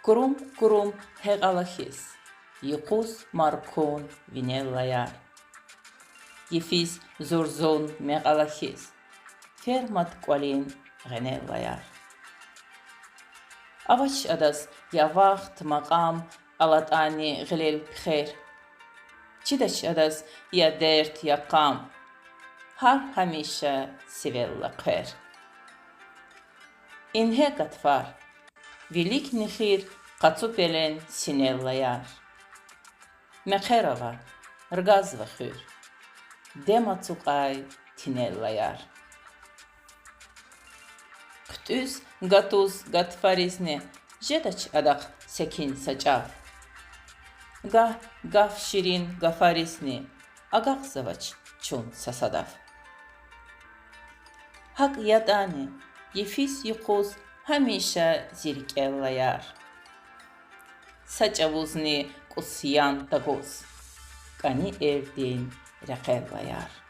Կրում հեղալախիս, յուխուս մարքոն վինելլայար, Եվիս զորզոն մեղալախիս, Ֆերմատ կուալին غنելլայար. Ավաչ ադաս յավաղթ մaqam ալատանի غلել փխեր, Չիդաչ ադաս յադերտ յակամ, Har համիշա սիվելլա քեր. Ինհե կատվար, Վիլիկ նիխիր կացուպելեն սինելլայար. Մեխերավա, ռգազ վխյուր, Դեմացուկայ թինելլայար. Կտուզ գատուզ գատվարիզնե, Ժետաչ ադախ սեքին սաճավ. Գավ շիրին գավարիզնե, Ագաղ զավաչ չուն սասադավ. Հակ յատանի, Եվիս յուխուս համիշա զիրկելլայար. Սաճավուզնի կուսյան տագոս, Կանի էրդին ռեղելլայար.